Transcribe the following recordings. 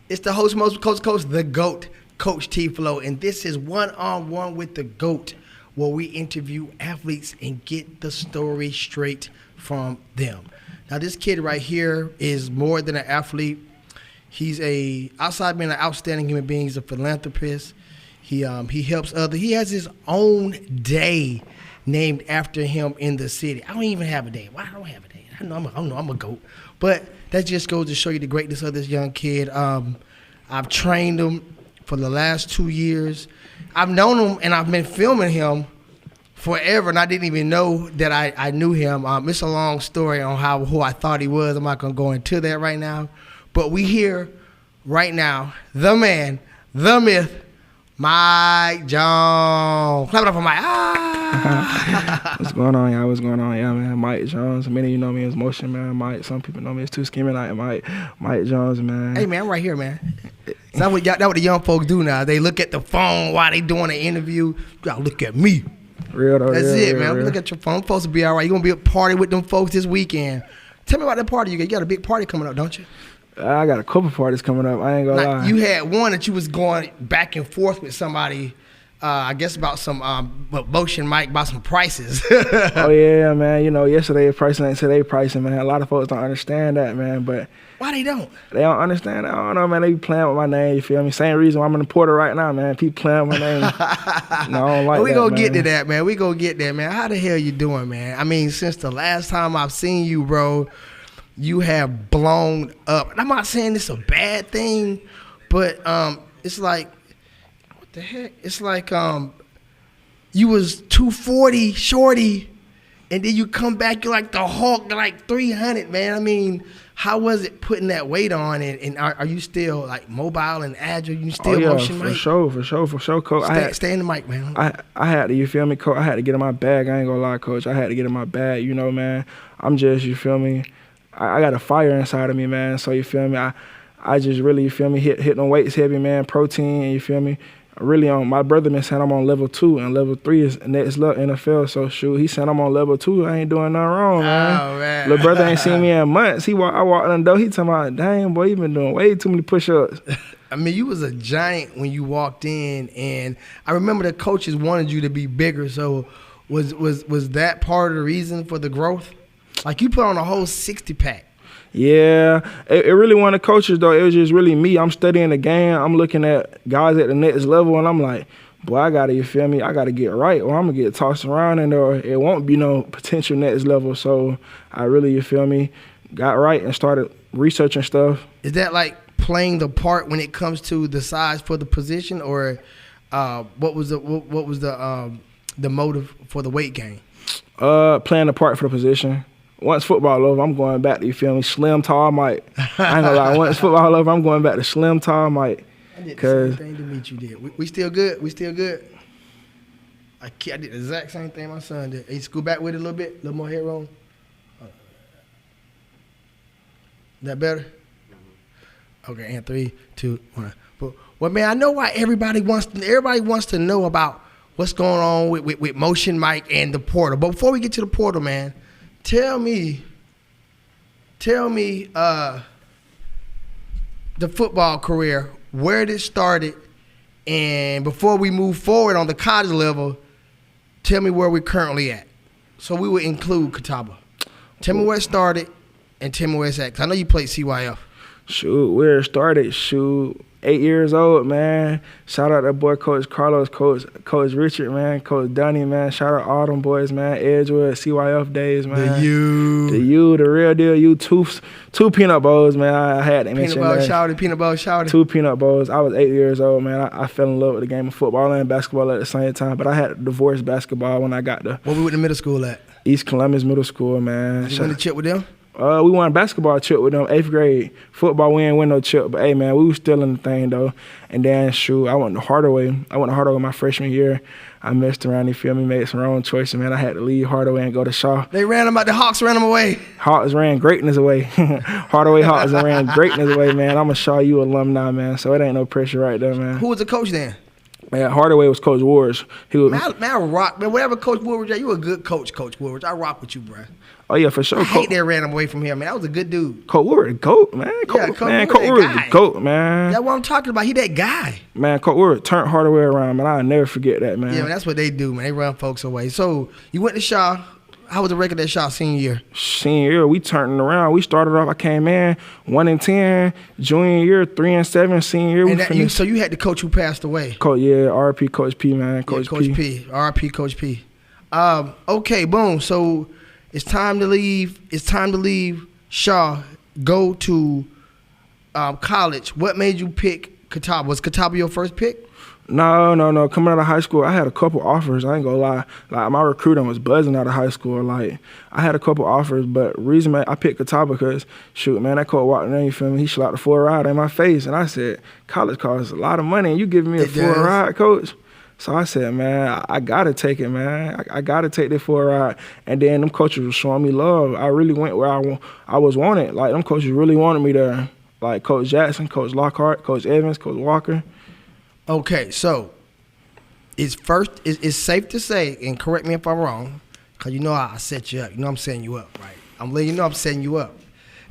It's the host, most coach, the GOAT, Coach T Flow, and this is One-on-One with the GOAT, where we interview athletes and get the story straight from them. Now, this kid right here is more than an athlete. He's outside being an outstanding human being, he's a philanthropist. He helps others. He has his own day named after him in the city. I don't even have a day. Why I don't have a day? I know I'm a GOAT. But that just goes to show you the greatness of this young kid. I've trained him for the last 2 years. I've known him and I've been filming him forever, and I didn't even know that I knew him. It's a long story on who I thought he was. I'm not going to go into that right now. But we here right now, the man, the myth, Mike Jones. Clap it up for Mike. What's going on, y'all? What's going on, y'all, man? Mike Jones. Many of you know me as Motion Man Mike. Some people know me as Too Scheming Like Mike Jones, man. Hey, man, I'm right here, man. That's what the young folks do now. They look at the phone while they doing an interview. You gotta look at me. Real though. That's real, it, man. Real. Look at your phone. I'm supposed to be all right. You're gonna be a party with them folks this weekend. Tell me about that party. You got a big party coming up, don't you? I got a couple parties coming up. I ain't gonna lie. You had one that you was going back and forth with somebody. I guess about some Motion Mike, about some prices. Oh yeah, man. You know, yesterday's pricing ain't today pricing, man. A lot of folks don't understand that, man. But why they don't? They don't understand. I don't know, man. They be playing with my name. You feel me? Same reason why I'm in the portal right now, man. People playing with my name. No, I don't like that. We gonna get to that, man. We gonna get there, man. How the hell you doing, man? I mean, since the last time I've seen you, bro, you have blown up. And I'm not saying it's a bad thing, but it's like, what the heck? It's like you was 240 shorty, and then you come back, you're like the Hulk, you're like 300, man. I mean, how was it putting that weight on, and are you still like mobile and agile? You still motion, for Mike? For sure, coach. Stay in the mic, man. I had to, you feel me, coach? I had to get in my bag. I ain't gonna lie, coach. I had to get in my bag, you know, man. I'm just, you feel me, I got a fire inside of me, man. So, you feel me, I just really, you feel me, hit them weights heavy, man, protein, you feel me. Really my brother been saying I'm on level 2 and level 3 is next level NFL. So shoot, he said I'm on level 2. I ain't doing nothing wrong, man. Oh, man. Little brother ain't seen me in months. I walked in the door. He talking about, dang boy, you been doing way too many push-ups. I mean, you was a giant when you walked in, and I remember the coaches wanted you to be bigger. So was that part of the reason for the growth? Like you put on a whole 60-pack. Yeah, it really wasn't the coaches, though. It was just really me. I'm studying the game. I'm looking at guys at the next level, and I'm like, boy, I got to, you feel me, I got to get right, or I'm going to get tossed around, and it won't be no potential next level. So I really, you feel me, got right and started researching stuff. Is that like playing the part when it comes to the size for the position, or what was the motive for the weight gain? Playing the part for the position. Once football over, I'm going back to, you feel me, slim, tall Mike. I ain't gonna lie, once football over, I'm going back to slim, tall Mike. I did the same thing to meet you did. We still good? We still good? I did the exact same thing my son did. He scoot back with it a little bit, a little more head roll. That better? Okay, and 3, 2, 1. But well, man, I know why everybody wants to know about what's going on with Motion Mike and the portal. But before we get to the portal, man, Tell me, the football career, where it started, and before we move forward on the college level, tell me where we're currently at. So we would include Catawba. Tell me where it started, and tell me where it's at. 'Cause I know you played CYF. Shoot, where it started, 8 years old, man. Shout out that boy, Coach Carlos, Coach Richard, man, Coach Dunny, man. Shout out all them boys, man. Edgewood, CYF days, man. The real deal. You two peanut bowls, man. I had to mention that. Peanut butter shouty. 2 peanut bowls. I was 8 years old, man. I fell in love with the game of football and basketball at the same time. But I had to divorce basketball when I got to. Where we went to middle school at? East Columbus Middle School, man. You went to chip with them? We won a basketball trip with them, 8th grade. Football, we ain't win no trip. But, hey, man, we was still in the thing, though. And then, shoot, I went to Hardaway. My freshman year. I messed around, you feel me, made some wrong choices, man. I had to leave Hardaway and go to Shaw. The Hawks ran them away. Hawks ran greatness away. Hardaway Hawks ran greatness away, man. I'm a Shaw U alumni, man, so it ain't no pressure right there, man. Who was the coach then? Man, Hardaway was Coach Ward's. He was, Man, I rock. Man, whatever Coach Woodward, you a good coach, Coach Woodward. I rock with you, bro. oh yeah, for sure. I hate that ran him away from here, man. That was a good dude. Coach Ward, the GOAT, man. Coach Woodward, the GOAT, man. That's what I'm talking about. He that guy. Man, Coach Ward turned Hardaway around, man. I'll never forget that, man. Yeah, man, that's what they do, man. They run folks away. So you went to Shaw. How was the record at Shaw senior year? Senior year, we turned it around. We started off, I came in 1-10. Junior year, 3-7. Senior year, and so you had the coach who passed away. Coach, yeah, RP Coach P, man. Coach P. RP Coach P. Okay, boom. So it's time to leave. It's time to leave Shaw. Go to college. What made you pick Catawba? Was Catawba your first pick? No. Coming out of high school, I had a couple offers. I ain't gonna lie. Like, my recruiter was buzzing out of high school. Like, I had a couple offers, but reason man, I picked Catawba because, shoot, man, that coach walked in, you feel me? He slapped a full ride in my face, and I said, college costs a lot of money, and you giving me a full ride, coach? So I said, man, I gotta take it, man. I gotta take this for a ride. And then them coaches were showing me love. I really went where I was wanted. Like, them coaches really wanted me there. Like, Coach Jackson, Coach Lockhart, Coach Evans, Coach Walker. Okay, so it's safe to say, and correct me if I'm wrong, because you know I set you up. You know I'm setting you up, right? I'm letting you know I'm setting you up.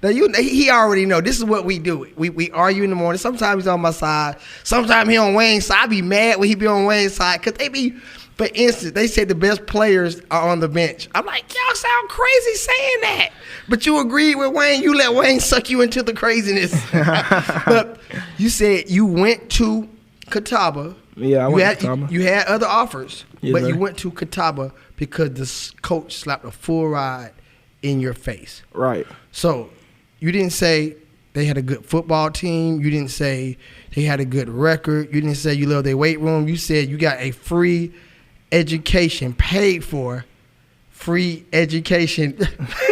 Now, he already know. This is what we do. We argue in the morning. Sometimes he's on my side. Sometimes he on Wayne's side. I be mad when he be on Wayne's side because they be, for instance, they say the best players are on the bench. I'm like, y'all sound crazy saying that. But you agreed with Wayne. You let Wayne suck you into the craziness. But you said you went to Catawba. Yeah, I went to Catawba. You had other offers, yes, but sir. You went to Catawba because the coach slapped a full ride in your face. Right. So you didn't say they had a good football team. You didn't say they had a good record. You didn't say you love their weight room. You said you got a free education, paid for free education.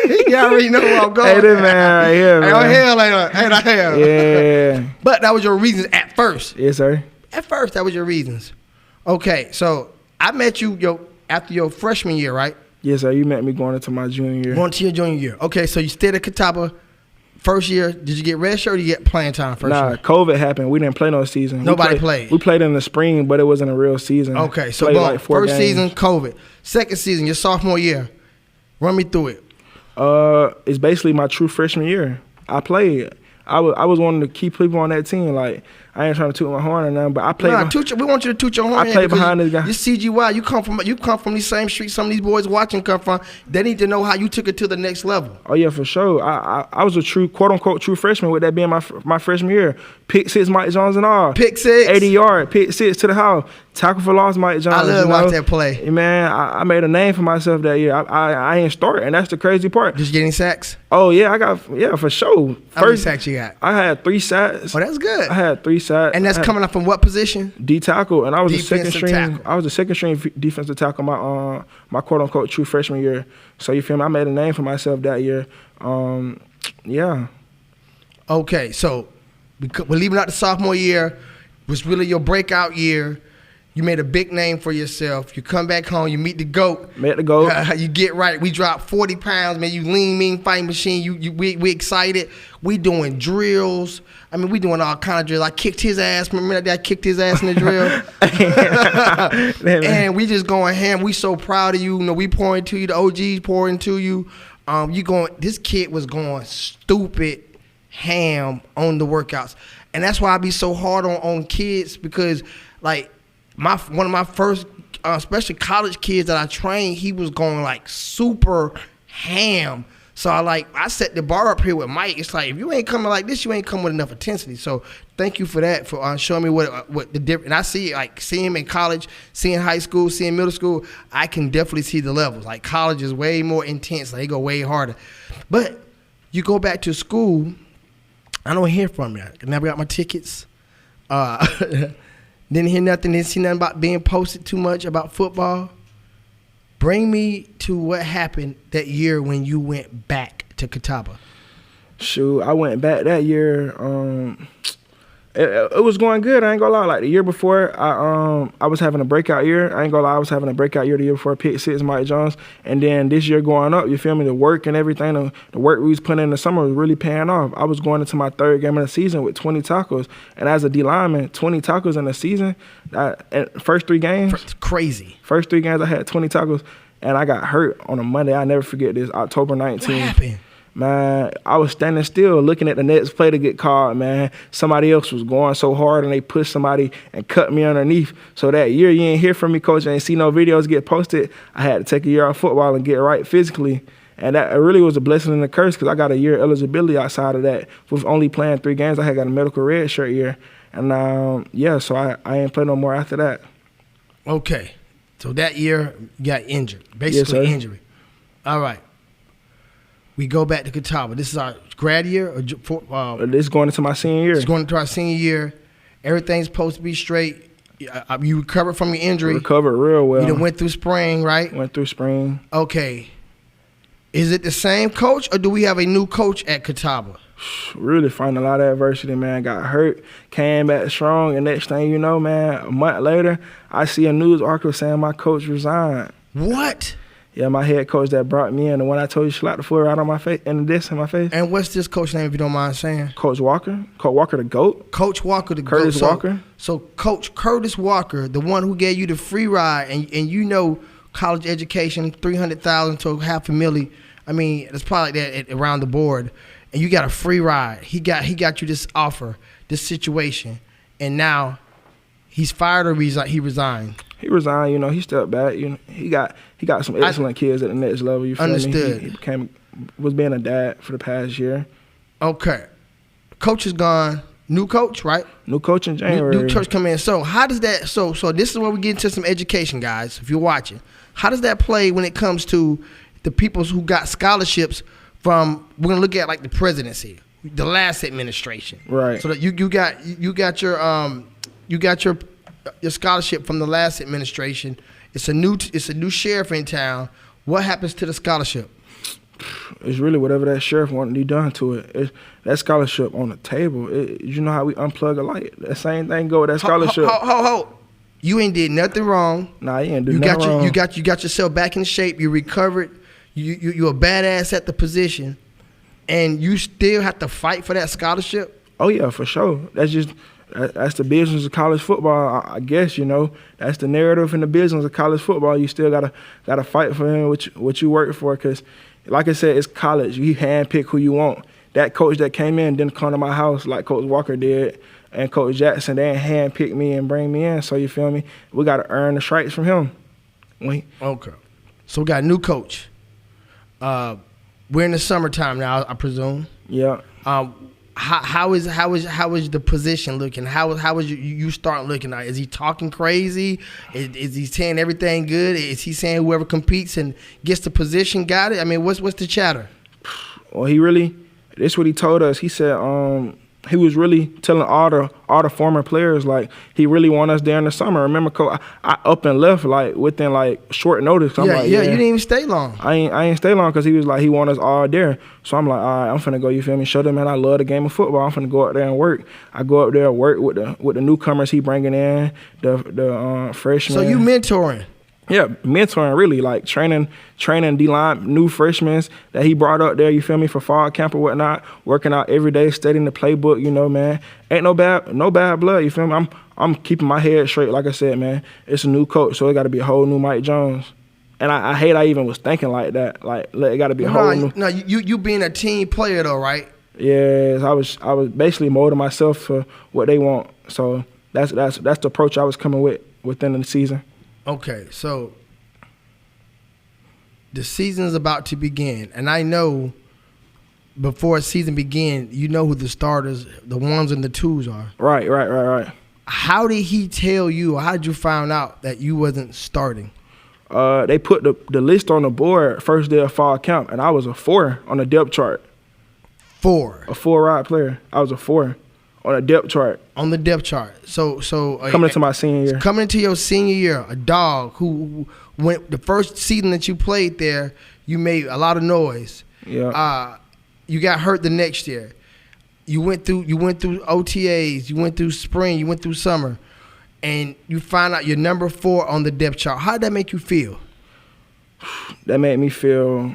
You already know where I'm going. Hey, this man right here, man. Hell. Yeah. But that was your reasons at first. Yes, sir. At first, that was your reasons. Okay, so I met you after your freshman year, right? Yes, sir. You met me going into my junior year. Going to your junior year. Okay, so you stayed at Catawba first year. Did you get redshirt or did you get playing time first year? Nah, COVID happened. We didn't play no season. Nobody played. We played in the spring, but it wasn't a real season. Okay, so like first games. season, COVID. Second season, your sophomore year. Run me through it. It's basically my true freshman year. I played. I was one of the key people on that team. Like, I ain't trying to toot my horn or nothing, but I played. We want you to toot your horn. I played behind this guy. You're CGY. You come from these same streets some of these boys watching come from. They need to know how you took it to the next level. Oh yeah, for sure. I was a true, quote unquote, true freshman with that being my freshman year. Pick six, Mike Jones and all. Pick six. 80 yard. Pick six to the house. Tackle for loss, Mike Jones. I love watch that play. Man, I made a name for myself that year. I ain't start, and that's the crazy part. Did you get any sacks? Oh yeah, for sure. How many sacks you got? I had 3 sacks. Oh, that's good. I had 3 sacks. And that's coming up from what position? D tackle, and I was a second string. Tackle. I was a second string defensive tackle my quote unquote true freshman year. So you feel me? I made a name for myself that year. Yeah. Okay, so we're leaving out the sophomore year. Was really your breakout year. You made a big name for yourself. You come back home. You meet the GOAT. Met the GOAT. You get right. We dropped 40 pounds, man. You lean, mean fighting machine. We excited. We doing drills. I mean, we doing all kind of drills. I kicked his ass. Remember that day I kicked his ass in the drill? And we just going ham. We so proud of you. You know, we pouring to you. The OGs pouring to you. This kid was going stupid ham on the workouts. And that's why I be so hard on kids because, like, one of my first, especially college kids that I trained, he was going like super ham. So I set the bar up here with Mike. It's like, if you ain't coming like this, you ain't coming with enough intensity. So thank you for that, for showing me what the difference. And I see it, like seeing him in college, seeing high school, seeing middle school, I can definitely see the levels. Like college is way more intense. Like, they go way harder. But you go back to school, I don't hear from you. I never got my tickets. Didn't hear nothing. Didn't see nothing about being posted too much about football. Bring me to what happened that year when you went back to Catawba. Shoot, I went back that year. It was going good. I ain't gonna lie. Like the year before, I was having a breakout year. I ain't gonna lie. I was having a breakout year the year before. Pick six, Mike Jones, and then this year going up. You feel me? The work and everything, the work we was putting in the summer was really paying off. I was going into my third game of the season with 20 tackles, and as a D lineman, 20 tackles in the season. First 3 games, crazy. First 3 games, I had 20 tackles, and I got hurt on a Monday. I never forget this. October 19th. What happened? Man, I was standing still looking at the next play to get called, man. Somebody else was going so hard, and they pushed somebody and cut me underneath. So that year, you ain't hear from me, coach. I ain't see no videos get posted. I had to take a year off football and get right physically. And that really was a blessing and a curse because I got a year eligibility outside of that. With only playing 3 games, I had got a medical red shirt year. And, so I ain't play no more after that. Okay. So that year, you got injured. Basically injury. All right. We go back to Catawba. This is our grad year? This is going into my senior year. It's going into our senior year. Everything's supposed to be straight. You recovered from your injury. Recovered real well. You done went through spring, right? Went through spring. Okay. Is it the same coach, or do we have a new coach at Catawba? Really fighting a lot of adversity, man. Got hurt, came back strong, and next thing you know, man, a month later, I see a news article saying my coach resigned. What? Yeah, my head coach that brought me in, the one I told you slapped the foot right on my face, and the disc in my face. And what's this coach name, if you don't mind saying? Coach Walker. Coach Walker the GOAT. Coach Walker the Curtis GOAT. Walker. So Coach Curtis Walker, the one who gave you the free ride, and you know college education, $300,000 to $500,000. I mean, it's probably like that around the board. And you got a free ride. He got you this offer, this situation, and now he's fired or he resigned. He resigned. You know, he stepped back. You know, he got some excellent kids at the next level. You feel understood. me? He was being a dad for the past year. Okay, coach is gone. New coach, right? New coach in January. New coach come in. So how does that? So this is where we get into some education, guys. If you're watching, how does that play when it comes to the people who got scholarships? We're gonna look at like the presidency, the last administration, right? So that you got your scholarship from the last administration. It's a new sheriff in town. What happens to the scholarship? It's really whatever that sheriff wanted to be done to it. That scholarship on the table. You know how we unplug a light. The same thing go with that scholarship. Ho. You ain't did nothing wrong. Nah, you ain't do nothing wrong. You got yourself back in shape. You recovered. You're a badass at the position, and you still have to fight for that scholarship? Oh, yeah, for sure. That's the business of college football, I guess, you know. That's the narrative in the business of college football. You still gotta fight for what you work for because, like I said, it's college. You handpick who you want. That coach that came in didn't come to my house like Coach Walker did, and Coach Jackson, they didn't handpick me and bring me in. So, you feel me? We got to earn the stripes from him. Okay. So we got a new coach. We're in the summertime now, I presume. Yeah. How is the position looking? How is you start looking? Is he talking crazy? Is he saying everything good? Is he saying whoever competes and gets the position got it? I mean, what's the chatter? Well, this is what he told us. He said he was really telling all the former players, like, he really want us there in the summer. Remember, Coach, I up and left, like, within, like, short notice. You didn't even stay long. I ain't stay long because he was like, he want us all there. So I'm like, all right, I'm finna go, you feel me, show them, man, I love the game of football. I'm finna go out there and work. I go up there and work with the newcomers he bringing in, the freshmen. So you mentoring? Yeah, mentoring, really, like training D-line, new freshmen that he brought up there, you feel me, for fall camp or whatnot, working out every day, studying the playbook, you know, man. Ain't no bad blood, you feel me? I'm keeping my head straight, like I said, man. It's a new coach, so it got to be a whole new Mike Jones. And I hate I even was thinking like that. Like, it got to be a whole new. No, you being a team player, though, right? Yes, I was basically molding myself for what they want. So that's the approach I was coming with within the season. Okay, so the season is about to begin, and I know before a season begins, you know who the starters, the ones and the twos are. Right. How did he tell you, or how did you find out that you wasn't starting? They put the list on the board first day of fall camp, and I was a 4 on the depth chart. 4? A 4-ride player. I was a 4 on a depth chart. On the depth chart. So coming into my senior year. Coming into your senior year, a dog who went the first season that you played there, you made a lot of noise. Yeah. You got hurt the next year. you went through OTAs, you went through spring, you went through summer, and you find out you're number 4 on the depth chart. How did that make you feel? That made me feel,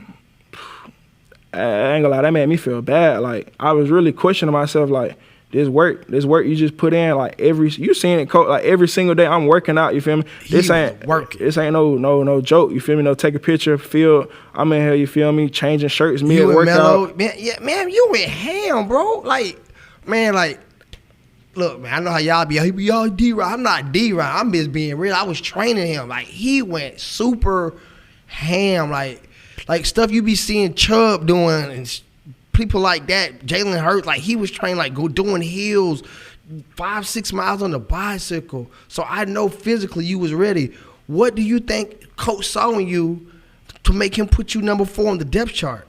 I ain't gonna lie, that made me feel bad. Like, I was really questioning myself, like, this work you just put in, like, you seen it, coach, like, every single day I'm working out, you feel me? This ain't no joke, you feel me? No, take a picture, feel, I'm in here, you feel me? Changing shirts, mid-workout. Man, you went ham, bro. Like, man, like, look, man, I know how y'all be. Y'all D-Rod. I'm not D-Rod. I'm just being real. I was training him. Like, he went super ham. Like stuff you be seeing Chubb doing and people like that. Jalen Hurts, like, he was trained, like, doing hills, 5-6 miles on the bicycle. So I know physically you was ready. What do you think Coach saw in you to make him put you number 4 on the depth chart?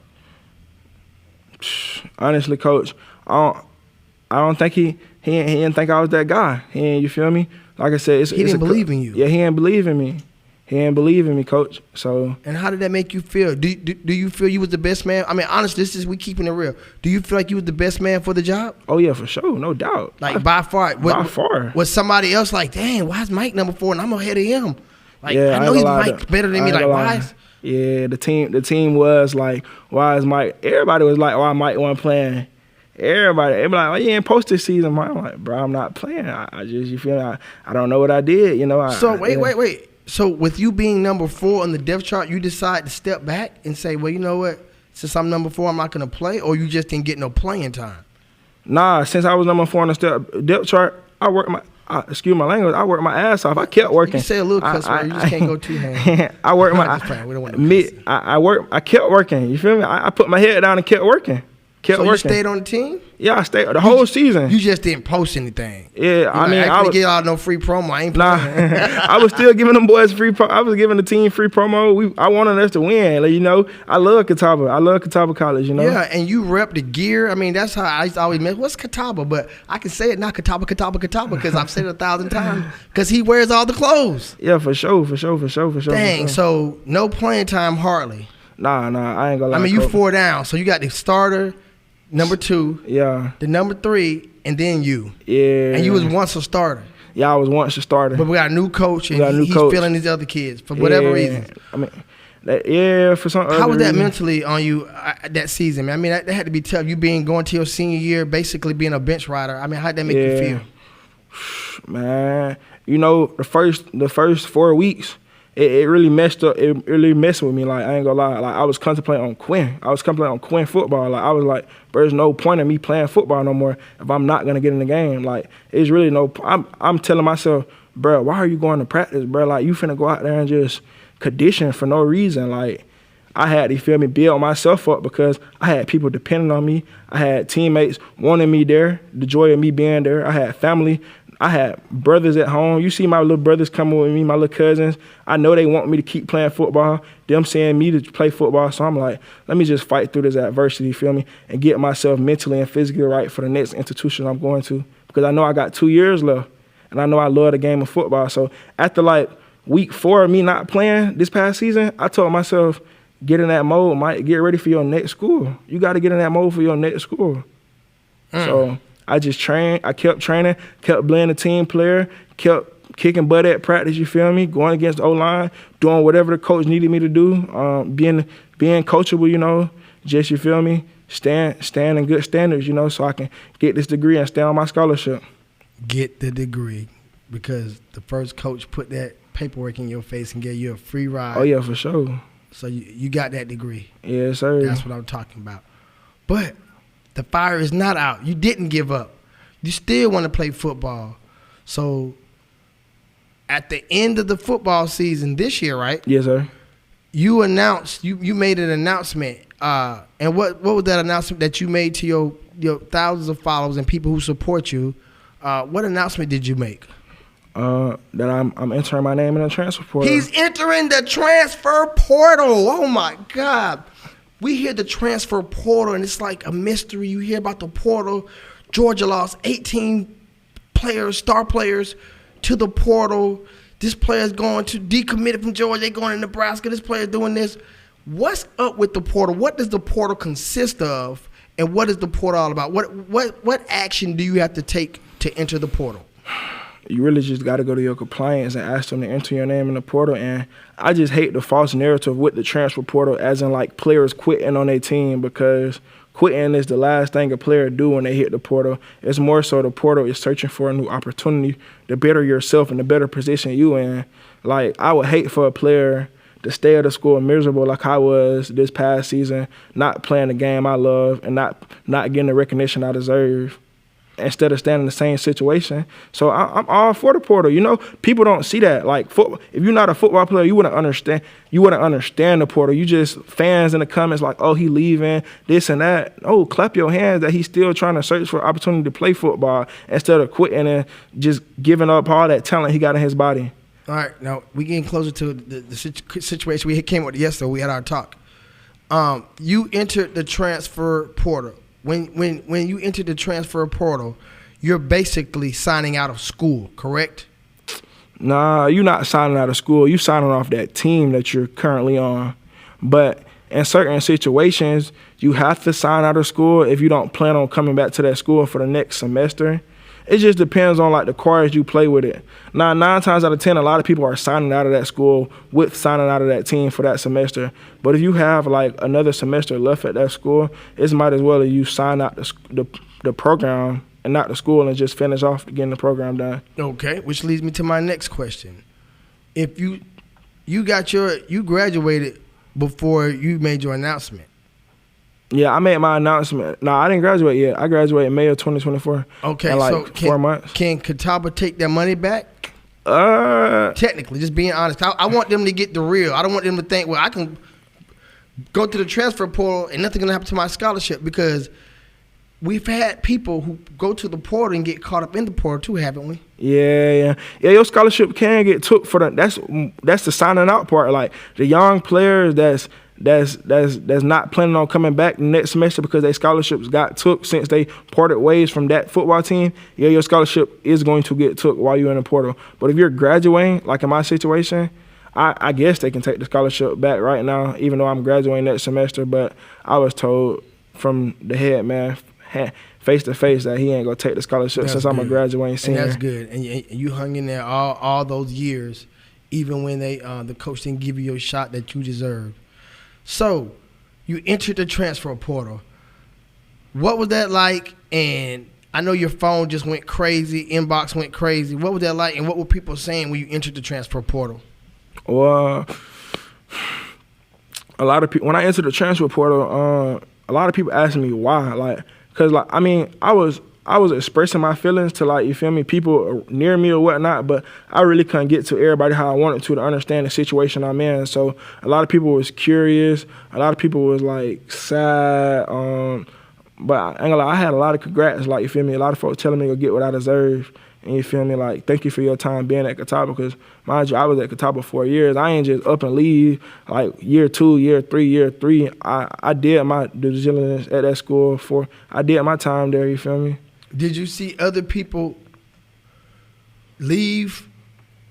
Honestly, Coach, I don't think he didn't think I was that guy. You feel me? Like I said, he didn't believe in you. Yeah, he didn't believe in me. He didn't believe in me, Coach. So. And how did that make you feel? Do you feel you was the best man? I mean, honestly, we keeping it real. Do you feel like you was the best man for the job? Oh yeah, for sure, no doubt. Like by far. By far. Was somebody else like, dang, why is Mike number 4 and I'm ahead of him? Like, yeah, I know he's Mike better than me. Like, why is? Yeah, the team was like, why is Mike? Everybody was like, why Mike wasn't playing? Everybody be like, oh, you ain't post this season, Mike. I'm like, bro, I'm not playing. I just, you feel me? I don't know what I did, you know. So wait. So with you being number 4 on the depth chart, you decide to step back and say, well, you know what? Since I'm number 4, I'm not going to play, or you just didn't get no playing time? Nah, since I was number 4 on the depth chart, I worked excuse my language, I worked my ass off. I kept working. You can say a little cuss word, you just can't go too hand. I worked I kept working, you feel me? I put my head down and kept working. You stayed on the team? Yeah, I stayed the whole season. You just didn't post anything. Yeah, I mean, I didn't get out no free promo. I ain't playing. I was still giving them boys free promo. I was giving the team free promo. I wanted us to win. Like, you know, I love Catawba. I love Catawba College, you know? Yeah, and you rep the gear. I mean, that's how I used to always mention, what's Catawba? But I can say it now, Catawba, because I've said it 1,000 times. Because he wears all the clothes. Yeah, for sure. Dang, so no playing time hardly. Nah, I ain't gonna lie. I mean, you 4 down, so you got the starter, number 2, yeah, the number 3, and then you. Yeah. And you was once a starter. Yeah, I was once a starter. But we got a new coach, and he's feeling these other kids for whatever reason. I mean, for some. How was that mentally on you that season, man? I mean, that had to be tough. You going to your senior year, basically being a bench rider. I mean, how'd that make you feel? Man, you know, the first 4 weeks, it really messed up. It really messed with me. Like, I ain't gonna lie. Like, I was contemplating on Quinn. Football. Like, I was like, bro, there's no point in me playing football no more if I'm not gonna get in the game. Like, it's really no. I'm telling myself, bro, why are you going to practice, bro? Like, you finna go out there and just condition for no reason. Like, I had to, feel me, build myself up because I had people depending on me. I had teammates wanting me there, the joy of me being there. I had family. I had brothers at home. You see my little brothers coming with me, my little cousins. I know they want me to keep playing football. Them saying me to play football. So I'm like, let me just fight through this adversity, feel me, and get myself mentally and physically right for the next institution I'm going to. Because I know I got 2 years left, and I know I love the game of football. So after, like, week 4 of me not playing this past season, I told myself, get in that mode, Mike. Get ready for your next school. You got to get in that mode for your next school. So I just trained. I kept training, kept being a team player, kept kicking butt at practice, you feel me? Going against the O-line, doing whatever the coach needed me to do, being coachable, you know, just, you feel me? Stand in good standards, you know, so I can get this degree and stay on my scholarship. Get the degree because the first coach put that paperwork in your face and gave you a free ride. Oh, yeah, for sure. So you got that degree. Yes, sir. That's what I'm talking about. But the fire is not out. You didn't give up. You still want to play football. So at the end of the football season this year, right? Yes, sir. You announced, you made an announcement. And what was that announcement that you made to your thousands of followers and people who support you? What announcement did you make? That I'm entering my name in the transfer portal. He's entering the transfer portal. Oh, my God. We hear the transfer portal, and it's like a mystery. You hear about the portal. Georgia lost 18 players, star players, to the portal. This player's going to decommitted from Georgia. They're going to Nebraska. This player's doing this. What's up with the portal? What does the portal consist of? And what is the portal all about? What action do you have to take to enter the portal? You really just got to go to your compliance and ask them to enter your name in the portal. And I just hate the false narrative with the transfer portal, as in like players quitting on their team, because quitting is the last thing a player do when they hit the portal. It's more so the portal is searching for a new opportunity to better yourself and the better position you in. Like, I would hate for a player to stay at a school miserable like I was this past season, not playing the game I love and not getting the recognition I deserve, instead of staying in the same situation. So I'm all for the portal. You know, people don't see that. Like, if you're not a football player, you wouldn't understand the portal. You just fans in the comments like, oh, he leaving, this and that. Oh, clap your hands that he's still trying to search for opportunity to play football instead of quitting and just giving up all that talent he got in his body. All right, now we getting closer to the situation we came with yesterday. We had our talk. You entered the transfer portal. When you enter the transfer portal, you're basically signing out of school, correct? Nah, you're not signing out of school. You're signing off that team that you're currently on. But in certain situations, you have to sign out of school if you don't plan on coming back to that school for the next semester. It just depends on, like, the cards you play with it. Now, 9 times out of 10, a lot of people are signing out of that school with signing out of that team for that semester. But if you have, like, another semester left at that school, it might as well you sign out the program and not the school and just finish off getting the program done. Okay, which leads me to my next question. If you graduated before you made your announcement. Yeah, I made my announcement. No, I didn't graduate yet. I graduated in May of 2024. Okay, in like so 4 months. Can Catawba take their money back? Technically, just being honest. I want them to get the real. I don't want them to think, well, I can go to the transfer portal and nothing's going to happen to my scholarship, because we've had people who go to the portal and get caught up in the portal too, haven't we? Yeah. Your scholarship can get took for that's the signing out part. Like, the young players that's not planning on coming back next semester because their scholarships got took since they parted ways from that football team. Yeah, your scholarship is going to get took while you're in the portal. But if you're graduating, like in my situation, I guess they can take the scholarship back right now, even though I'm graduating next semester. But I was told from the head man, face to face, that he ain't gonna take the scholarship since I'm a graduating senior. And that's good. And you hung in there all those years, even when the coach didn't give you your shot that you deserved. So, you entered the transfer portal. What was that like? And I know your phone just went crazy, inbox went crazy. What was that like, and what were people saying when you entered the transfer portal? Well, a lot of people, when I entered the transfer portal, a lot of people asked me why. Like, cause like, I mean, I was expressing my feelings to, like, you feel me, people near me or whatnot, but I really couldn't get to everybody how I wanted to understand the situation I'm in. So a lot of people was curious. A lot of people was, like, sad. But I ain't gonna lie, I had a lot of congrats, like, you feel me, a lot of folks telling me to get what I deserve. And you feel me, like, thank you for your time being at Catawba, because, mind you, I was at Catawba 4 years. I ain't just up and leave, like, year 2, year 3. I did my due diligence at that school. I did my time there, you feel me? Did you see other people leave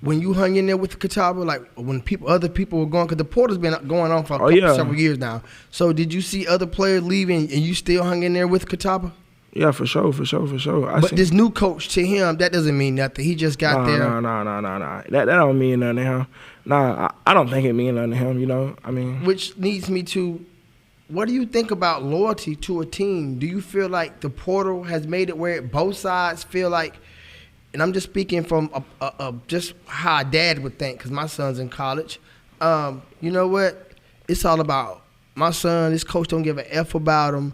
when you hung in there with Catawba? Like, when other people were going, because the portal's been going on for several years now. So did you see other players leaving and you still hung in there with Catawba? Yeah, for sure. But this new coach, to him, that doesn't mean nothing. He just got there. No. That don't mean nothing to him. Nah, I don't think it means nothing to him, you know? I mean. Which leads me to, what do you think about loyalty to a team? Do you feel like the portal has made it where both sides feel like, and I'm just speaking from just how a dad would think, because my son's in college. You know what? It's all about my son. This coach don't give a F about him.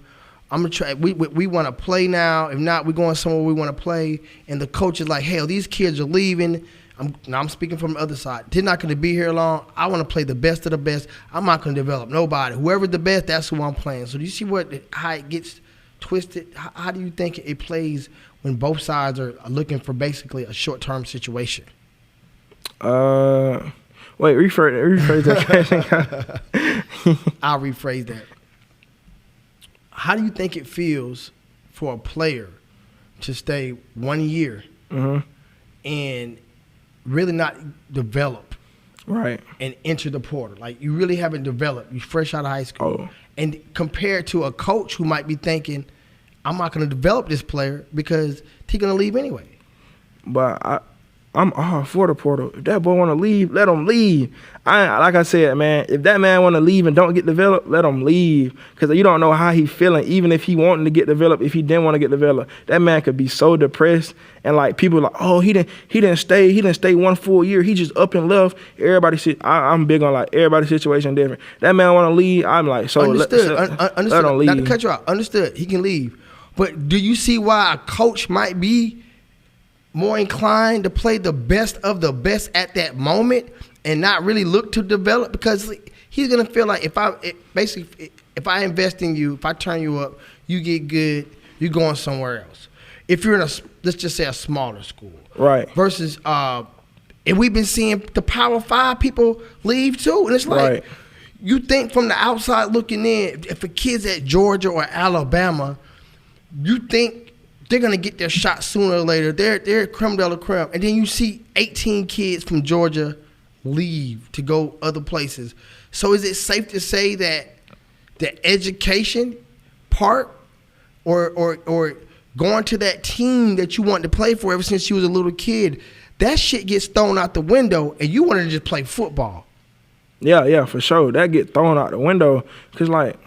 I'm gonna try. We want to play now. If not, we're going somewhere we want to play. And the coach is like, hell, these kids are leaving. I'm speaking from the other side. They're not going to be here long. I want to play the best of the best. I'm not going to develop nobody. Whoever's the best, that's who I'm playing. So do you see how it gets twisted? How do you think it plays when both sides are looking for basically a short-term situation? Wait, rephrase that question. I'll rephrase that. How do you think it feels for a player to stay 1 year and really not develop, right, and enter the portal? Like, you really haven't developed. You're fresh out of high school, and compared to a coach who might be thinking, I'm not going to develop this player because he's going to leave anyway. But I'm all for the portal. If that boy want to leave, let him leave. Like I said, man, if that man want to leave and don't get developed, let him leave. Because you don't know how he feeling, even if he wanting to get developed, if he didn't want to get developed. That man could be so depressed. And, like, people like, oh, he didn't stay 1 full year. He just up and left. I'm big on, like, everybody's situation different. That man want to leave, I'm like, so understood. Understood. Let him leave. Not to cut you out. Understood. He can leave. But do you see why a coach might be more inclined to play the best of the best at that moment and not really look to develop? Because he's gonna feel like if I invest in you, if I turn you up, you get good, you're going somewhere else. If you're in let's just say a smaller school, right? Versus, and we've been seeing the Power 5 people leave too, and it's like, right. You think from the outside looking in, if a kid's at Georgia or Alabama, you think they're going to get their shot sooner or later. They're creme de la creme. And then you see 18 kids from Georgia leave to go other places. So is it safe to say that the education part or going to that team that you wanted to play for ever since you was a little kid, that shit gets thrown out the window and you want to just play football? Yeah, for sure. That get thrown out the window because, like,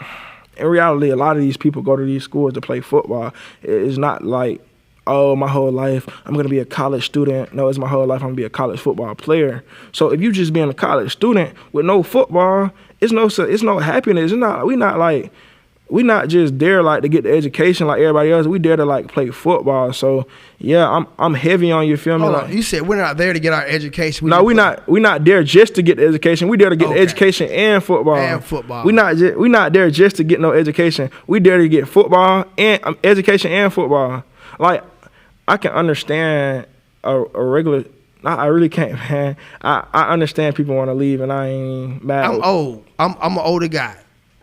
in reality, a lot of these people go to these schools to play football. It's not like, oh, my whole life I'm going to be a college student. No, it's my whole life I'm going to be a college football player. So if you just being a college student with no football, it's no happiness. We not just there like to get the education like everybody else. We there to like play football. So yeah, I'm heavy on you. Feel me? Hold on. You said we're not there to get our education. We not there just to get the education. We there to get the education and football. And football. We not there just to get no education. We there to get football and education and football. Like, I can understand a regular. I really can't, man. I understand people want to leave, and I ain't mad. I'm old. I'm an older guy,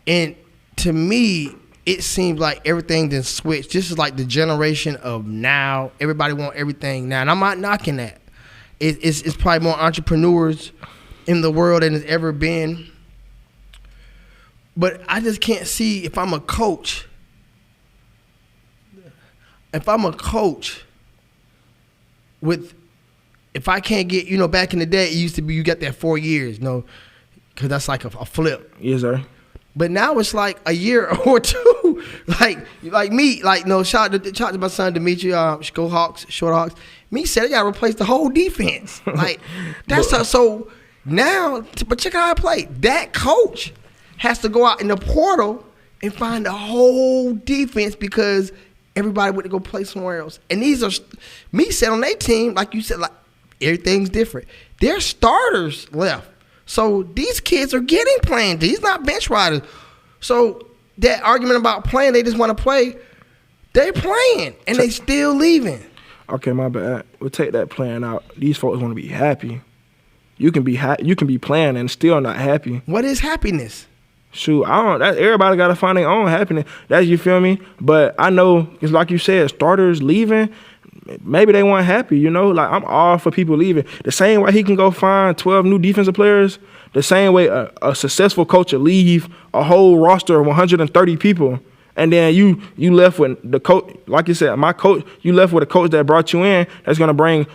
and to me, it seems like everything then switched. This is like the generation of now. Everybody want everything now, and I'm not knocking that. It's probably more entrepreneurs in the world than it's ever been. But I just can't see if I'm a coach. If I can't get, back in the day, it used to be you got that 4 years, because that's like a flip. Yes, sir. But now it's like a year or two. like me, shout out to my son Dimitri, go Hawks, short Hawks. Me said I gotta replace the whole defense. Like that's so now. But check out how I play. That coach has to go out in the portal and find the whole defense because everybody went to go play somewhere else. And these are me said on their team, like you said, like everything's different. Their starters left. So these kids are getting playing. These not bench riders. So that argument about playing, they just want to play, they're playing, and they still leaving. Okay, my bad. We'll take that playing out. These folks want to be happy. You can be playing and still not happy. What is happiness? Shoot, everybody got to find their own happiness. That's, you feel me? But I know, it's like you said, starters leaving, maybe they weren't happy, Like, I'm all for people leaving. The same way he can go find 12 new defensive players, the same way a successful coach will leave a whole roster of 130 people, and then you left with the coach, like you said, my coach, you left with a coach that brought you in that's going to bring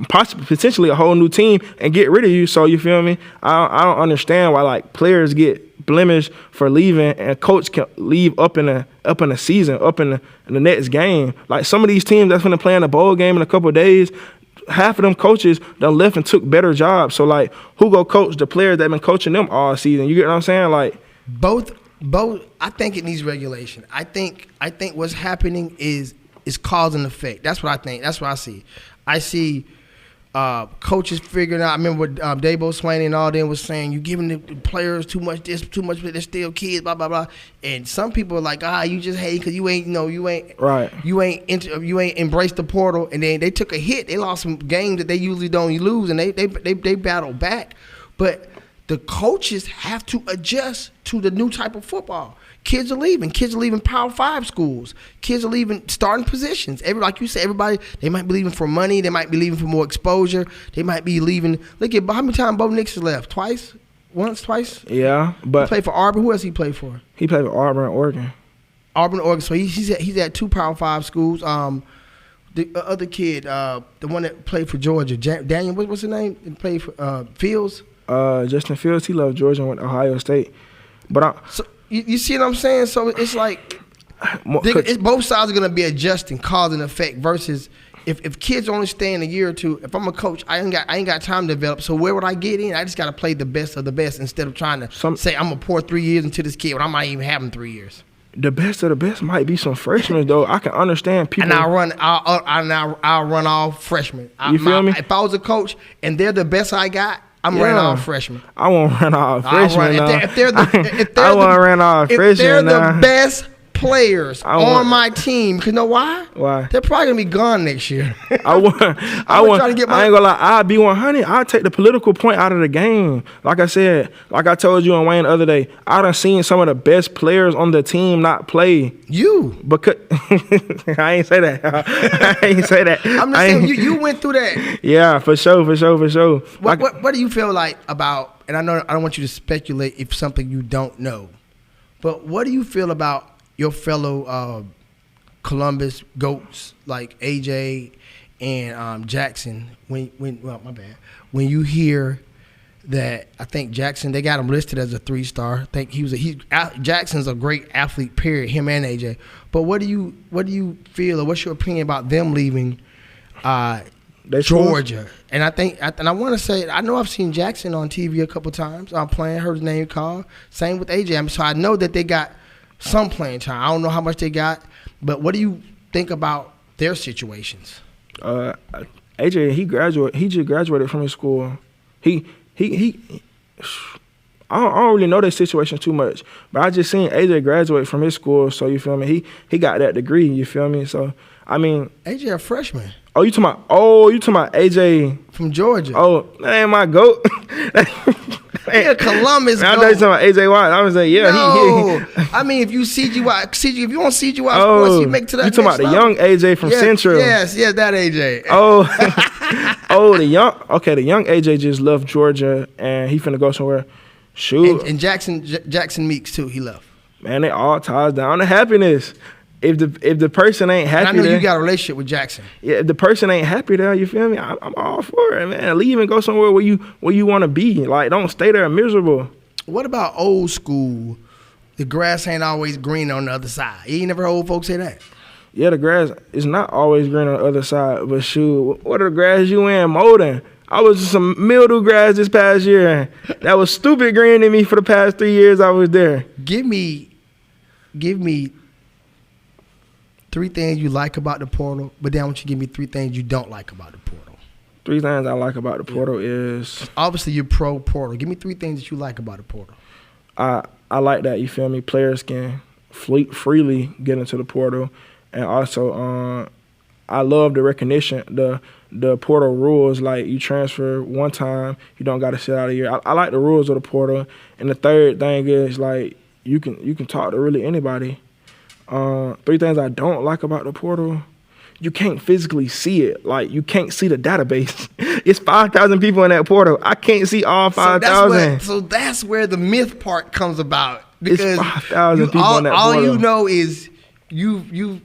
potentially a whole new team and get rid of you. So, you feel me? I don't understand why, like, players get blemished for leaving and coach can leave up in the season, up in the next game. Like, some of these teams that's going to play in a bowl game in a couple of days, half of them coaches done left and took better jobs. So, like, who go coach the players that been coaching them all season? You get what I'm saying? Like, both. I think it needs regulation. I think what's happening is cause and effect. That's what I think. That's what I see. I see coaches figuring out. I remember what Dabo Swaney and all them was saying. You giving the players too much this, too much. They're still kids. Blah blah blah. And some people are like, you just hate because you ain't right. You ain't embraced the portal. And then they took a hit. They lost some games that they usually don't lose, and they battled back. But the coaches have to adjust to the new type of football. Kids are leaving. Kids are leaving Power 5 schools. Kids are leaving starting positions. Like you said, everybody, they might be leaving for money. They might be leaving for more exposure. They might be leaving. Look at how many times Bo Nix has left? Twice? once, twice? Yeah, He but played for Auburn. Who else he played for? he played for Auburn, Oregon. Auburn, Oregon. So he's at 2 Power 5 schools. The other kid, the one that played for Georgia, Daniel, what's his name? He played for Fields. Justin Fields, he left Georgia and went to Ohio State. But so you see what I'm saying? So it's like both sides are gonna be adjusting, cause and effect. Versus if kids only stay in a year or two. If I'm a coach, I ain't got time to develop. So where would I get in? I just got to play the best of the best instead of trying to say I'm gonna pour 3 years into this kid when I might even have him 3 years. The best of the best might be some freshmen though. I can understand people. And I'll run all freshmen. You feel me? If I was a coach and they're the best I got, I'm running all freshmen. I won't run all freshmen. If they're the best players on my team, because you know why? Why? They're probably gonna be gone next year. I ain't gonna lie. I'll be 100. I'll take the political point out of the game. Like I said, like I told you on Wayne the other day, I done seen some of the best players on the team not play. You? Because I ain't say that. I ain't say that. I'm just saying you went through that. Yeah, for sure. What do you feel like about? And I know I don't want you to speculate if something you don't know, but what do you feel about your fellow Columbus GOATs like AJ and Jackson? When you hear that, I think Jackson, they got him listed as a 3-star. I think Jackson's a great athlete, period. Him and AJ. But what do you feel, or what's your opinion about them leaving Georgia? And I want to say, I know I've seen Jackson on TV a couple times. I'm playing, heard his name called. Same with AJ. So I know that they got some playing time. I don't know how much they got, but what do you think about their situations? AJ, he just graduated from his school. I don't really know their situation too much, but I just seen AJ graduate from his school, so you feel me? He got that degree, you feel me? So I mean, AJ a freshman. You talking about AJ from Georgia? Oh, that ain't my GOAT. Yeah, Columbus. I thought you talking about AJ Watt. I was like, yeah. No, I mean, if you want CGY Sports, you make to that. You talking about the young AJ from Central? Yes, that AJ. The young AJ just left Georgia and he finna go somewhere. Shoot. And Jackson Meeks too. He left. Man, they all ties down to happiness. If the person ain't happy, and I know you got a relationship with Jackson. Yeah, if the person ain't happy there, you feel me? I'm all for it, man. Leave and go somewhere where you want to be. Like, don't stay there miserable. What about old school? The grass ain't always green on the other side. You ain't never heard old folks say that? Yeah, the grass is not always green on the other side. But shoot, what are the grass you in molding? I was just some mildew grass this past year. That was stupid green to me for the past 3 years I was there. Give me 3 things you like about the portal, but then I want you to give me 3 things you don't like about the portal. 3 things I like about the portal is... Obviously, you're pro portal. Give me 3 things that you like about the portal. I like that, you feel me? Players can freely get into the portal. And also, I love the recognition, the portal rules. Like, you transfer one time, you don't got to sit out a year. I like the rules of the portal. And the third thing is, like, you can talk to really anybody. 3 things I don't like about the portal: you can't physically see it. Like, you can't see the database. It's 5,000 people in that portal. I can't see all 5,000. So that's where the myth part comes about. Because it's 5,000 people in that portal. All you know is you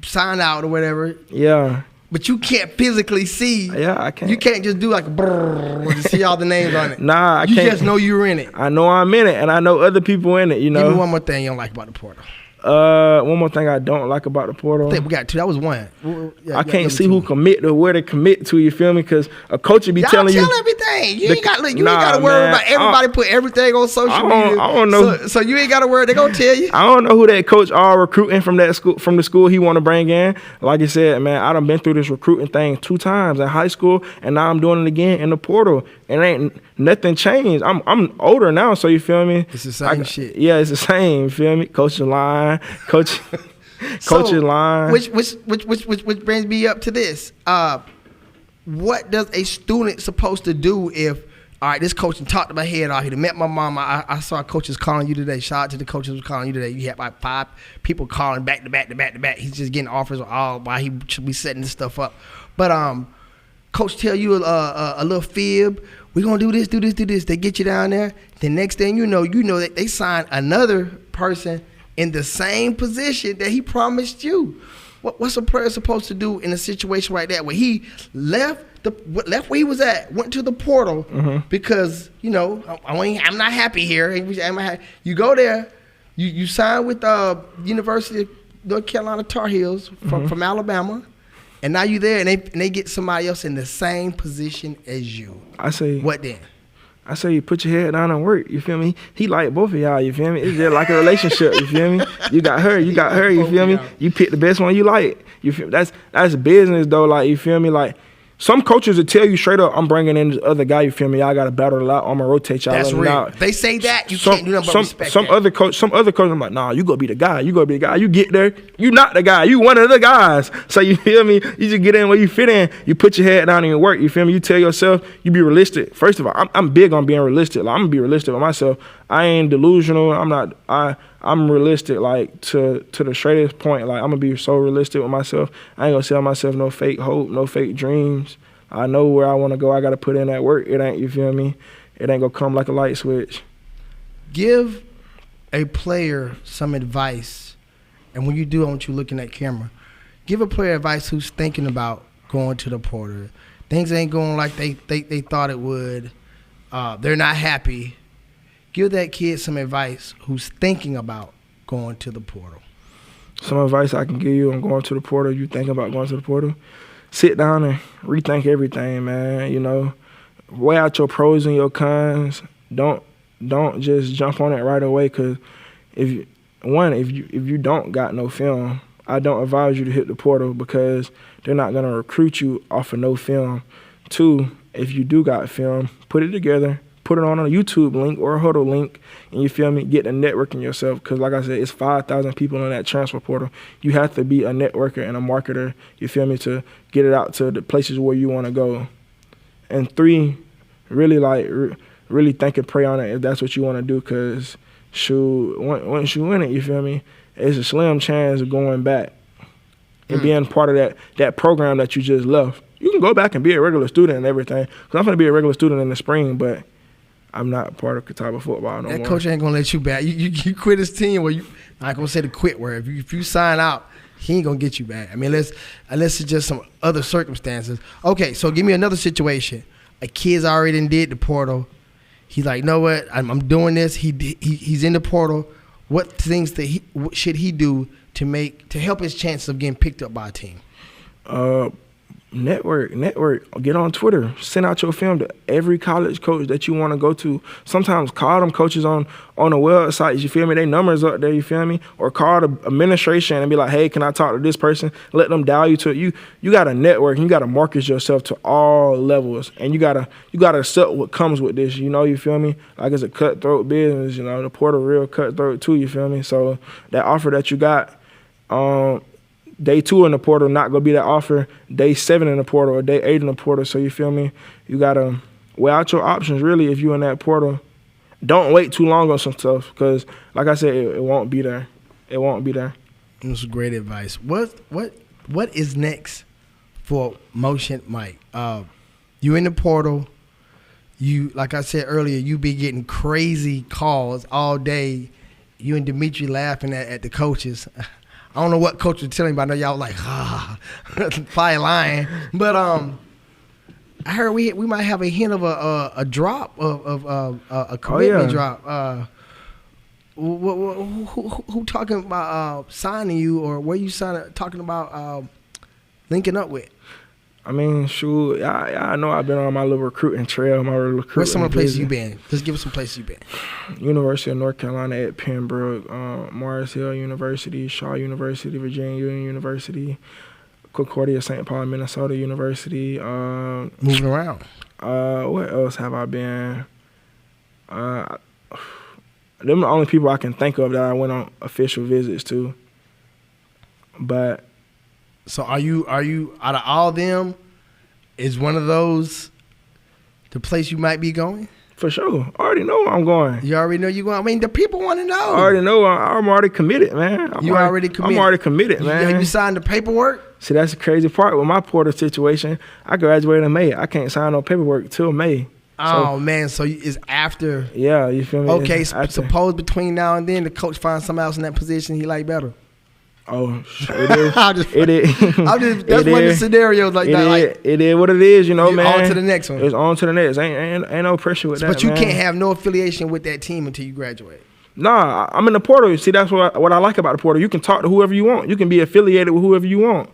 sign out or whatever. Yeah. But you can't physically see. Yeah, I can't. You can't just do like brrr to see all the names on it. Nah, I can't. You just know you're in it. I know I'm in it, and I know other people in it, you know. Give me one more thing you don't like about the portal. One more thing I don't like about the portal. I think we got 2. That was 1. I can't see who commit to where they commit to. You feel me? Because a coach would be telling you. Y'all tell everything. You ain't got to worry about everybody put everything on social media. I don't know. So you ain't got to worry. They gonna tell you. I don't know who that coach are recruiting from that school, from the school he want to bring in. Like I said, man, I done been through this recruiting thing 2 times in high school, and now I'm doing it again in the portal. And ain't nothing changed. I'm older now, so you feel me? It's the same shit. Yeah, it's the same. You feel me? Coaching line, coaching line. Which brings me up to this. What does a student supposed to do if, all right, this coach talked to my head off. He met my mom. I saw coaches calling you today. Shout out to the coaches who was calling you today. You had like 5 people calling back to back. He's just getting offers all while he should be setting this stuff up. But coach tell you a little fib we're going to do this. They get you down there. The next thing you know that they sign another person in the same position that he promised you. What's a player supposed to do in a situation like that where he left where he was at, went to the portal because, I'm not happy here. You go there, you sign with University of North Carolina Tar Heels from Alabama, and now you there, and they get somebody else in the same position as you. I say, what then? I say you put your head down and work, you feel me? He like both of y'all, you feel me? It's just like a relationship, you feel me? You got her, you feel me? You pick the best one you like. You feel me? That's business though, like, you feel me? Like, some coaches will tell you straight up, I'm bringing in this other guy, you feel me? Y'all got to battle it out. I'm going to rotate y'all. That's real. Out. They say that, you can't do nothing but respect some that. other coach, I'm like, nah, you going to be the guy. You get there, you not the guy. You one of the guys. So you feel me? You just get in where you fit in. You put your head down and you work, you feel me? You tell yourself, you be realistic. First of all, I'm big on being realistic. Like, I'm going to be realistic with myself. I ain't delusional. I'm realistic, like, to the straightest point. Like, I'm going to be so realistic with myself. I ain't going to sell myself no fake hope, no fake dreams. I know where I want to go. I got to put in that work. It ain't, you feel me? It ain't going to come like a light switch. Give a player some advice. And when you do, I want you looking at camera. Give a player advice who's thinking about going to the portal. Things ain't going like they thought it would. They're not happy. Give that kid some advice who's thinking about going to the portal. Some advice I can give you on going to the portal. You thinking about going to the portal? Sit down and rethink everything, man. Weigh out your pros and your cons. Don't just jump on it right away. Cause if you don't got no film, I don't advise you to hit the portal because they're not gonna recruit you off of no film. 2, if you do got film, put it together. Put it on a YouTube link or a Huddle link, and you feel me? Get a networking yourself, because like I said, it's 5,000 people in that transfer portal. You have to be a networker and a marketer, you feel me, to get it out to the places where you want to go. And 3, really really think and pray on it if that's what you want to do, because shoot, once you win it, you feel me, it's a slim chance of going back and being part of that program that you just left. You can go back and be a regular student and everything, because I'm going to be a regular student in the spring, but I'm not part of Catawba football no more. That coach ain't gonna let you back. You quit his team, or I'm not gonna say the quit word. If you sign out, he ain't gonna get you back. I mean, unless it's just some other circumstances. Okay, so give me another situation. A kid's already did the portal. He's like, know what? I'm doing this. He's in the portal. What things should he do to help his chances of getting picked up by a team? Network. Get on Twitter. Send out your film to every college coach that you want to go to. Sometimes call them coaches on the websites, you feel me? They numbers up there, you feel me? Or call the administration and be like, hey, can I talk to this person? Let them dial you to it. You got to network, and you got to market yourself to all levels. And you got to accept what comes with this, you feel me? Like, it's a cutthroat business, the portal real cutthroat too, you feel me? So that offer that you got, Day 2 in the portal not gonna be that offer. Day 7 in the portal or day 8 in the portal. So you feel me? You gotta weigh out your options really if you in that portal. Don't wait too long on some stuff, because like I said, it won't be there. It won't be there. That's great advice. What is next for Motion Mike? You in the portal. You, like I said earlier, you be getting crazy calls all day. You and Dimitri laughing at the coaches. I don't know what coach was telling me, but I know y'all like, probably lying. But I heard we might have a hint of a drop of a commitment drop. Who talking about signing you, or where you talking about linking up with? I mean, shoot, I know I've been on my little recruiting trail, Where's some of the places you been? Just give us some places you been. University of North Carolina at Pembroke, Morris Hill University, Shaw University, Virginia Union University, Concordia St. Paul, Minnesota University. Moving around. Where else have I been? Them the only people I can think of that I went on official visits to. But so are you out of all of them, is one of those the place you might be going? For sure. I already know where I'm going. You already know you're going? I mean, the people want to know. I already know. I'm already committed, man. I'm already committed, man. Have you signed the paperwork? See, that's the crazy part with my portal situation. I graduated in May. I can't sign no paperwork till May. Oh, man, so it's after. Yeah, you feel me? Okay, suppose between now and then the coach finds somebody else in that position he like better. Oh, it is. That's one of the scenarios like that. Like, it is what it is, you know, man. On to the next one. It's on to the next. Ain't no pressure with that, But you man. can't have no affiliation with that team until you graduate. Nah, I'm in the portal. See, that's what I like about the portal. You can talk to whoever you want. You can be affiliated with whoever you want.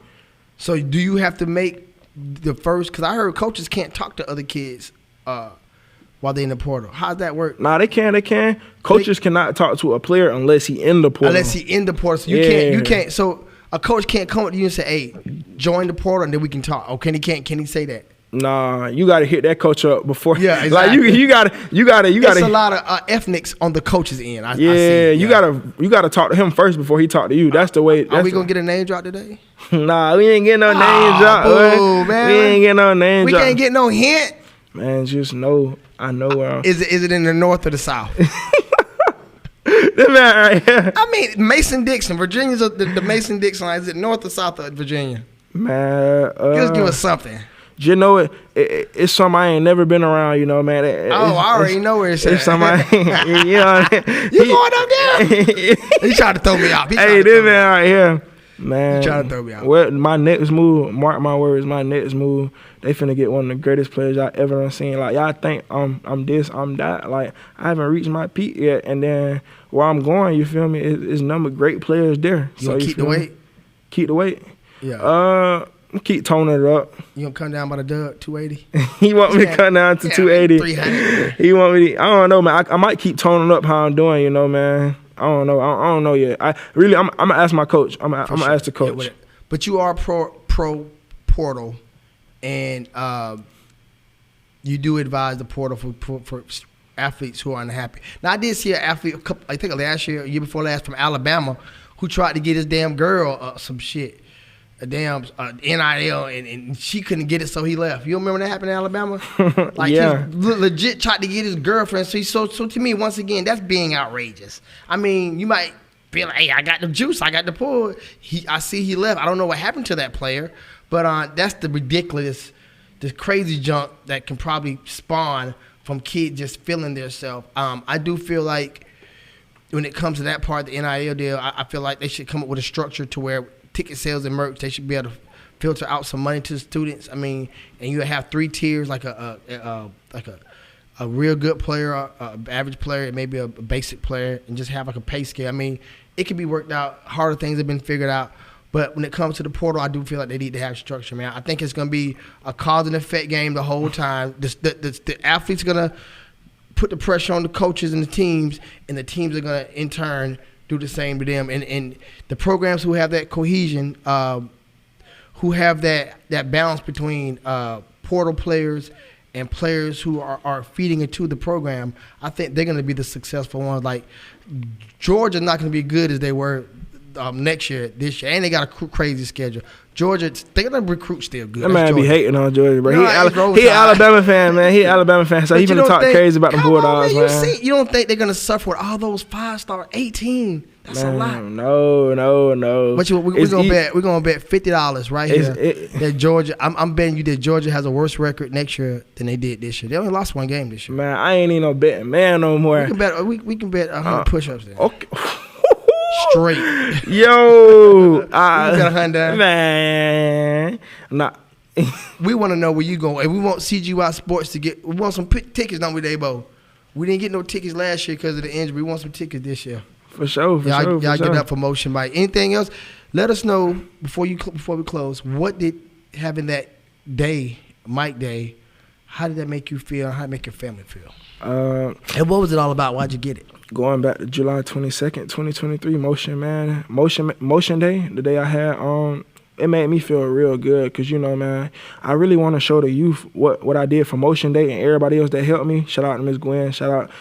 So do you have to make the first? Because I heard coaches can't talk to other kids while they're in the portal. How's that work? Nah, they can. Coaches cannot talk to a player unless he in the portal. Unless he in the portal. So you can't. So a coach can't come up to you and say, "Hey, join the portal, and then we can talk." Oh, can he say that? Nah, you gotta hit that coach up before. Yeah, exactly. Like you gotta. It's a lot of ethnics on the coach's end. I see. You gotta talk to him first before he talk to you. That's the way. Are we gonna get a name drop today? Nah, we ain't getting no name drop. Boo, man. We ain't getting no name drop. We can't get no hint. Man, just know. I know where. Is it in the north or the south? This man right here. I mean, Mason-Dixon. Virginia's the Mason-Dixon line. Is it north or south of Virginia? Man, just give us something. You know it's something I ain't never been around, you know, man. I already know where it's at. It's something you know. You going up there? He trying to throw me out. Hey, this man right here. Man, he trying to throw me out. Well, my next move, mark my words, my next move, they finna get one of the greatest players I ever done seen. Like, y'all think I'm this, I'm that. Like, I haven't reached my peak yet. And then where I'm going, you feel me, is number of great players there. You gonna keep the weight? Keep the weight? Yeah. Keep toning it up. You gonna come down by the dub, 280? He want me to come down to 280. 300. He want me to, I don't know, man. I might keep toning up how I'm doing, you know, man. I don't know. I don't know yet. I'm gonna ask my coach. I'm gonna ask the coach. Yeah, but you are pro portal, and you do advise the portal for athletes who are unhappy. Now I did see an athlete I think last year, year before last, from Alabama, who tried to get his damn girl some shit, a damn NIL, and she couldn't get it, so he left. You remember that happened in Alabama? Like, yeah. He legit tried to get his girlfriend. So to me, once again, that's being outrageous. I mean, you might be like, hey, I got the juice, I got the pull. I see he left. I don't know what happened to that player, but that's the ridiculous, the crazy junk that can probably spawn from kids just feeling themselves. I do feel like when it comes to that part of the NIL deal, I feel like they should come up with a structure to where ticket sales and merch, they should be able to filter out some money to the students. I mean, and you have 3 tiers, like a real good player, an average player, and maybe a basic player, and just have like a pay scale. I mean, it can be worked out. Harder things have been figured out. But when it comes to the portal, I do feel like they need to have structure, man. I think it's going to be a cause and effect game the whole time. The athletes are going to put the pressure on the coaches and the teams are going to, in turn, do the same to them. And the programs who have that cohesion, who have that balance between portal players and players who are feeding into the program, I think they're going to be the successful ones. Like, Georgia's not going to be good as they were next year, this year, and they got a crazy schedule. Georgia, they're going to recruit still good. That man be hating on Georgia, bro. No, he Alabama fan, man. He Alabama fan, so he finna talk crazy about the Bulldogs, man. You don't think they're going to suffer with all those 5-star 18? That's a lot. No. But we're gonna bet $50 right here that Georgia. I'm betting you that Georgia has a worse record next year than they did this year. They only lost 1 game this year. Man, I ain't even no betting man no more. We can bet 100 push-ups there. Okay. Straight. Yo, got 100. Man, nah. We want to know where you going. And we want CGYSports to get. We want some tickets, don't we, Dabo? We didn't get no tickets last year because of the injury. We want some tickets this year. For sure. Y'all get that promotion, Mike. Anything else? Let us know before we close. What did having that day, Mike Day, how did that make you feel? How did it make your family feel? And what was it all about? Why'd you get it? Going back to July 22nd, 2023, Motion Day, the day I had, it made me feel real good because, you know, man, I really want to show the youth what I did for Motion Day and everybody else that helped me. Shout out to Miss Gwen. Shout out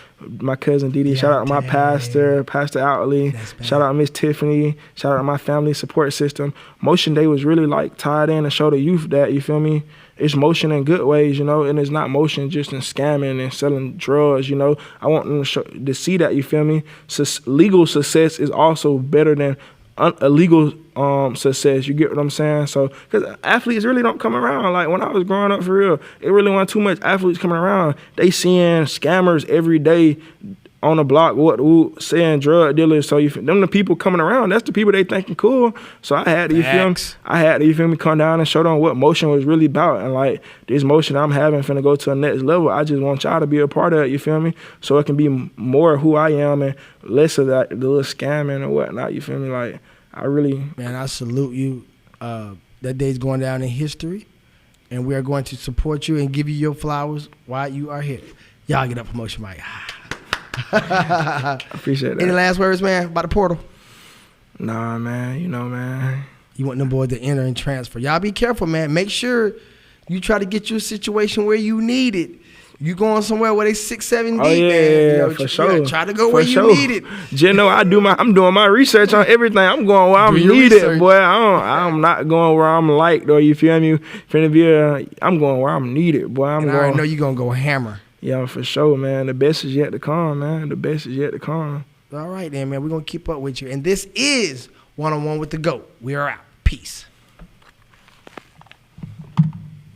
my cousin Didi. Shout out to my pastor, Pastor Outley. Shout out to Miss Tiffany. Shout out to my family support system. Motion Day was really, like, tied in to show the youth that, you feel me, it's motion in good ways, you know, and it's not motion just in scamming and selling drugs, you know. I want them to see that, you feel me. Legal success is also better than illegal success. You get what I'm saying? So, because athletes really don't come around. Like when I was growing up, for real, it really wasn't too much athletes coming around. They seeing scammers every day on the block, saying drug dealers. So them the people coming around. That's the people they thinking cool. So I had to, you feel me, come down and show them what motion was really about. And like this motion I'm having finna go to the next level. I just want y'all to be a part of it. You feel me? So it can be more of who I am and less of that the little scamming or whatnot. You feel me? Like I really, man, I salute you. That day's going down in history, and we are going to support you and give you your flowers while you are here. Y'all get up promotion, Mike. I appreciate that. Any last words, man, about the portal? Nah, man. You know, man. You want them boys to enter and transfer. Y'all be careful, man. Make sure you try to get you a situation where you need it. You going somewhere where they 6, 7 deep, man. You know, for sure. Try to go where you need it. Just know I'm doing my research on everything. I'm going where I'm needed, boy. I'm not going where I'm liked or you feel me. I'm going where I'm needed, boy. I already know you're gonna go hammer. Yeah, for sure, man. The best is yet to come, man. The best is yet to come. All right, then, man. We're going to keep up with you. And this is One-on-One with the GOAT. We are out. Peace.